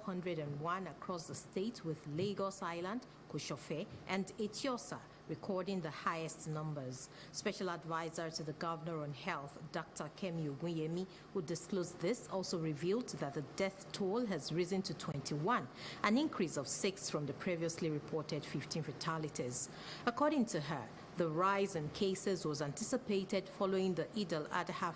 401 across the state, with Lagos Island, Koshofe, and Etiosa recording the highest numbers. Special advisor to the Governor on Health, Dr. Kemi Ogunyemi, who disclosed this, also revealed that the death toll has risen to 21, an increase of 6 from the previously reported 15 fatalities. According to her, the rise in cases was anticipated following the Eid al-Adha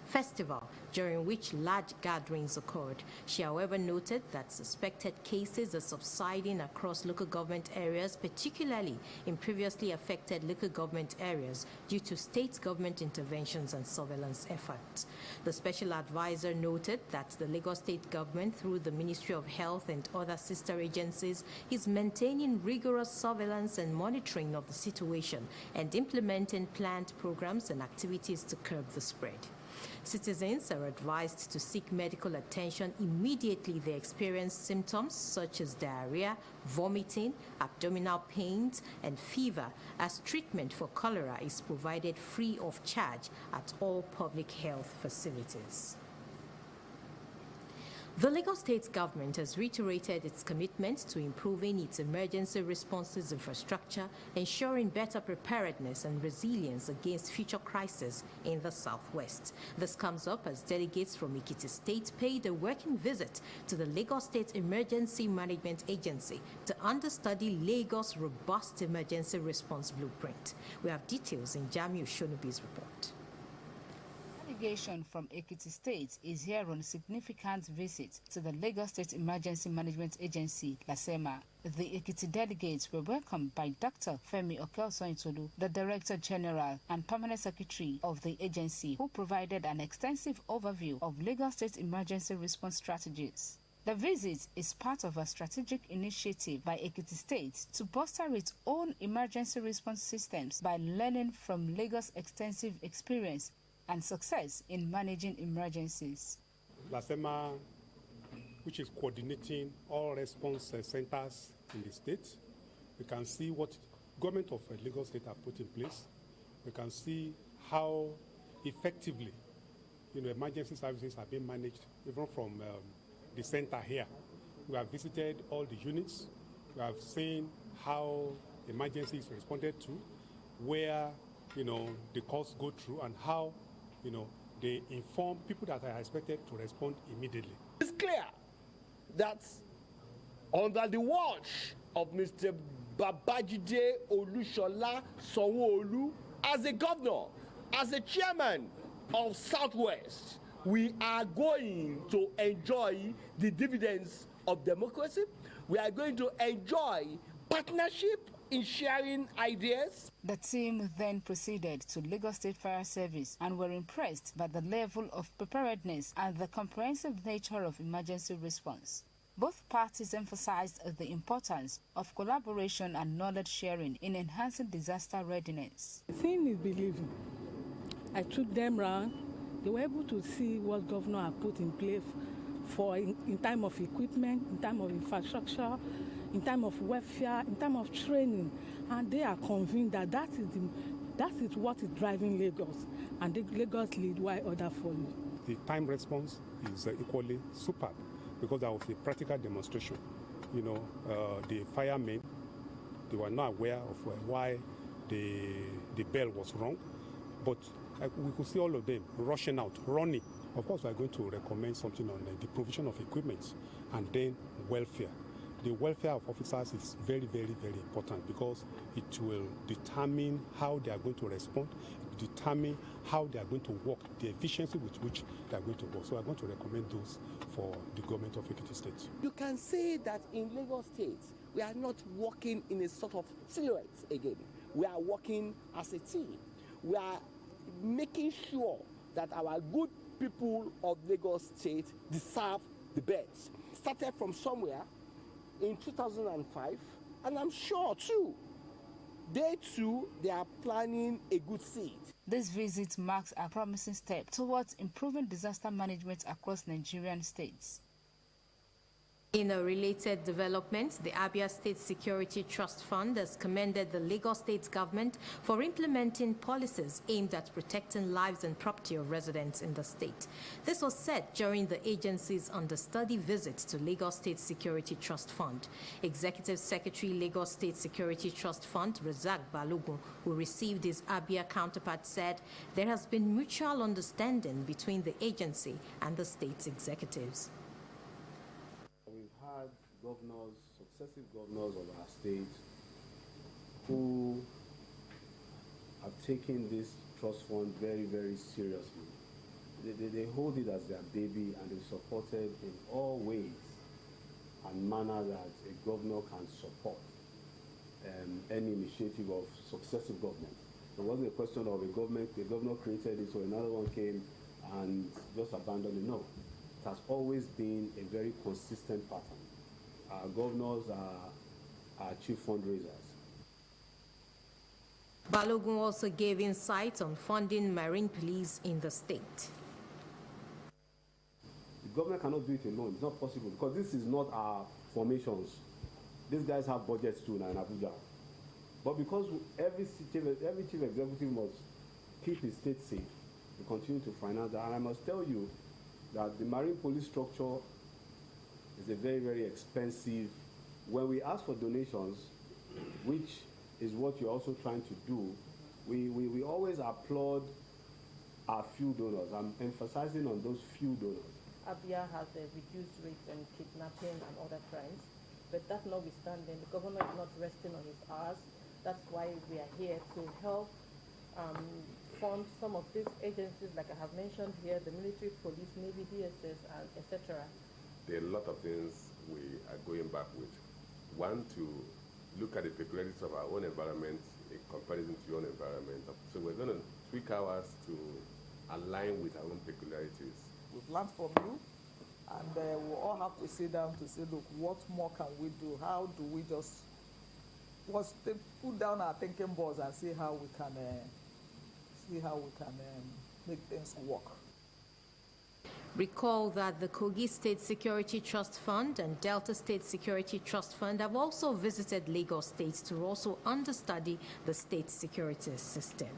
festival, during which large gatherings occurred. She, however, noted that suspected cases are subsiding across local government areas, particularly in previously affected local government areas, due to state government interventions and surveillance efforts. The special advisor noted that the Lagos state government, through the Ministry of Health and other sister agencies, is maintaining rigorous surveillance and monitoring of the situation and implementing planned programs and activities to curb the spread. Citizens are advised to seek medical attention immediately they experience symptoms such as diarrhea, vomiting, abdominal pains, and fever, as treatment for cholera is provided free of charge at all public health facilities. The Lagos State government has reiterated its commitment to improving its emergency responses infrastructure, ensuring better preparedness and resilience against future crises in the southwest. This comes up as delegates from Ekiti State paid a working visit to the Lagos State Emergency Management Agency to understudy Lagos' robust emergency response blueprint. We have details in Jamiu Shonubi's report. Delegation from Ekiti State is here on a significant visit to the Lagos State Emergency Management Agency, LASEMA. The Ekiti delegates were welcomed by Dr. Femi Okeosointolu, the Director General and Permanent Secretary of the agency, who provided an extensive overview of Lagos State emergency response strategies. The visit is part of a strategic initiative by Ekiti State to bolster its own emergency response systems by learning from Lagos' extensive experience and success in managing emergencies. LASEMA, which is coordinating all response centers in the state, we can see what government of Lagos State have put in place. We can see how effectively, emergency services have been managed, even from the center here. We have visited all the units. We have seen how emergencies responded to, where the calls go through, and how they inform people that are expected to respond immediately. It's clear that under the watch of Mr. Babajide Olusola Sanwo-Olu, as a governor, as a chairman of Southwest, we are going to enjoy the dividends of democracy. We are going to enjoy partnership in sharing ideas. The team then proceeded to Lagos State Fire Service and were impressed by the level of preparedness and the comprehensive nature of emergency response. Both parties emphasized the importance of collaboration and knowledge sharing in enhancing disaster readiness. Seeing is believing. I took them round. They were able to see what governor had put in place for in time of equipment, in time of infrastructure, in time of welfare, in time of training, and they are convinced that that is what is driving Lagos, and the Lagos lead while others follow. The time response is equally superb because there was a practical demonstration. The firemen, they were not aware of why the bell was wrong, but we could see all of them rushing out, running. Of course, we are going to recommend something on the provision of equipment and then welfare. The welfare of officers is very, very, very important because it will determine how they are going to respond, determine how they are going to work, the efficiency with which they are going to work. So we are going to recommend those for the government of Ekiti State. You can say that in Lagos State, we are not working in a sort of silhouette again. We are working as a team. We are making sure that our good people of Lagos State deserve the best. Started from somewhere in 2005, and I'm sure too, they are planning a good seed. This visit marks a promising step towards improving disaster management across Nigerian states. In a related development, the Abia State Security Trust Fund has commended the Lagos State government for implementing policies aimed at protecting lives and property of residents in the state. This was said during the agency's understudy visit to Lagos State Security Trust Fund. Executive Secretary, Lagos State Security Trust Fund, Razak Balogun, who received his Abia counterpart, said there has been mutual understanding between the agency and the state's executives. Governors, successive governors of our state who have taken this trust fund very, very seriously. They hold it as their baby and they support it in all ways and manner that a governor can support any initiative of successive government. It wasn't a question of a governor created it so another one came and just abandoned it. No, it has always been a very consistent pattern. Our governors are chief fundraisers. Balogun also gave insight on funding marine police in the state. The government cannot do it alone. It's not possible because this is not our formations. These guys have budgets too now in Abuja. But because every chief executive must keep his state safe, we continue to finance that. And I must tell you that the marine police structure is a very, very expensive. When we ask for donations, which is what you're also trying to do, we always applaud our few donors. I'm emphasizing on those few donors. Abia has a reduced rate in kidnapping and other crimes, but that notwithstanding, the governor is not resting on his hours. That's why we are here to help fund some of these agencies, like I have mentioned here, the military, police, Navy, DSS, and etc. There are a lot of things we are going back with. One, to look at the peculiarities of our own environment in comparison to your own environment. So we're going to tweak ours to align with our own peculiarities. We've learned from you, and we'll all have to sit down to say, look, what more can we do? How do we just put down our thinking boards and see how we can make things work? Recall that the Kogi State Security Trust Fund and Delta State Security Trust Fund have also visited Lagos State to also understudy the state security system.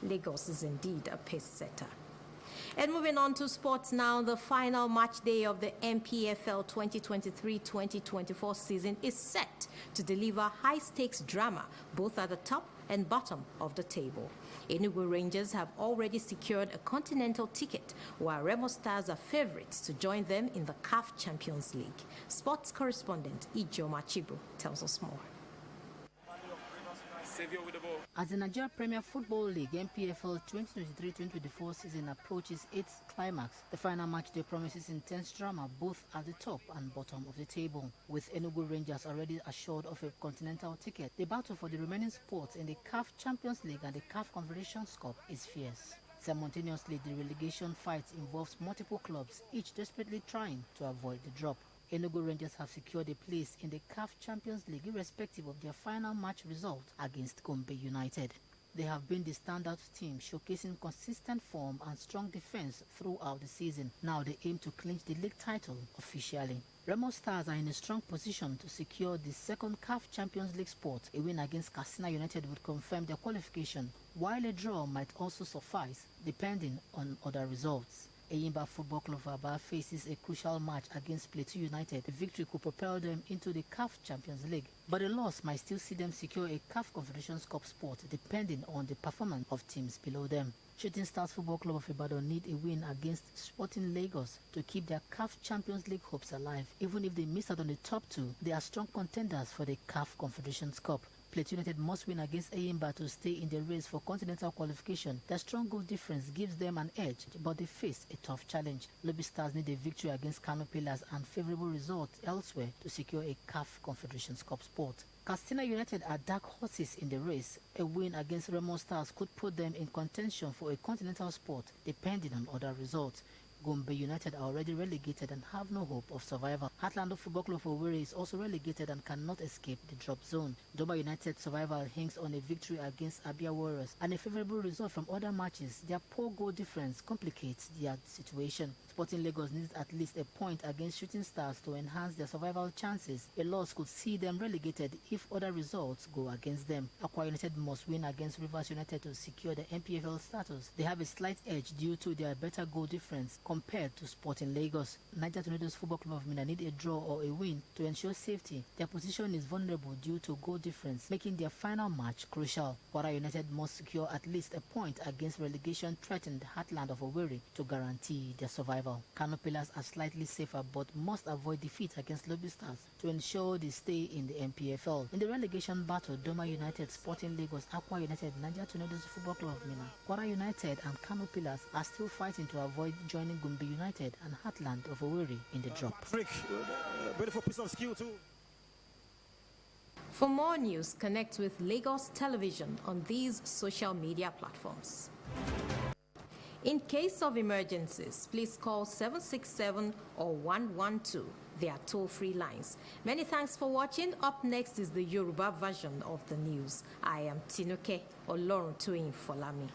Lagos is indeed a pace setter. And moving on to sports now, the final match day of the MPFL 2023-2024 season is set to deliver high-stakes drama both at the top and bottom of the table. Enugu Rangers have already secured a continental ticket, while Remo Stars are favorites to join them in the CAF Champions League. Sports correspondent Ijoma Chibu tells us more. As the Nigeria Premier Football League MPFL 2023-2024 season approaches its climax, the final match day promises intense drama both at the top and bottom of the table. With Enugu Rangers already assured of a continental ticket, the battle for the remaining spots in the CAF Champions League and the CAF Confederations Cup is fierce. Simultaneously, the relegation fight involves multiple clubs, each desperately trying to avoid the drop. Enugu Rangers have secured a place in the CAF Champions League irrespective of their final match result against Gombe United. They have been the standout team, showcasing consistent form and strong defense throughout the season. Now they aim to clinch the league title officially. Remo Stars are in a strong position to secure the second CAF Champions League spot. A win against Katsina United would confirm their qualification, while a draw might also suffice, depending on other results. Eyimba Football Club of Aba faces a crucial match against Plateau United. A victory could propel them into the CAF Champions League, but a loss might still see them secure a CAF Confederations Cup spot, depending on the performance of teams below them. Shooting Stars Football Club of Ibadan need a win against Sporting Lagos to keep their CAF Champions League hopes alive. Even if they miss out on the top two, they are strong contenders for the CAF Confederations Cup. Plateau United must win against Eyimba to stay in the race for continental qualification. Their strong goal difference gives them an edge, but they face a tough challenge. Lobby Stars need a victory against Kano Pillars and favorable results elsewhere to secure a CAF Confederations Cup spot. Katsina United are dark horses in the race. A win against Remo Stars could put them in contention for a continental spot, depending on other results. Gombe United are already relegated and have no hope of survival. Atlanta Football Club of Owerri is also relegated and cannot escape the drop zone. Doba United survival hangs on a victory against Abia Warriors and a favorable result from other matches. Their poor goal difference complicates their situation. Sporting Lagos needs at least a point against Shooting Stars to enhance their survival chances. A loss could see them relegated if other results go against them. Akwa United must win against Rivers United to secure the MPFL status. They have a slight edge due to their better goal difference compared to Sporting Lagos. Niger Tornadoes Football Club of Minna need a draw or a win to ensure safety. Their position is vulnerable due to goal difference, making their final match crucial. Kwara United must secure at least a point against relegation-threatened Heartland of Owerri to guarantee their survival. Kano Pillars are slightly safer but must avoid defeat against Lobby Stars to ensure they stay in the MPFL. In the relegation battle, Doma United, Sporting Lagos, Akwa United, Niger Tornadoes Football Club of Minna, Kwara United and Kano Pillars are still fighting to avoid joining Gumbi United and Heartland of Owerri in the drop. Beautiful piece of skill too. For more news, connect with Lagos Television on these social media platforms. In case of emergencies, please call 767 or 112. They are toll-free lines. Many thanks for watching. Up next is the Yoruba version of the news. I am Tinuke Oloruntoyin Folami.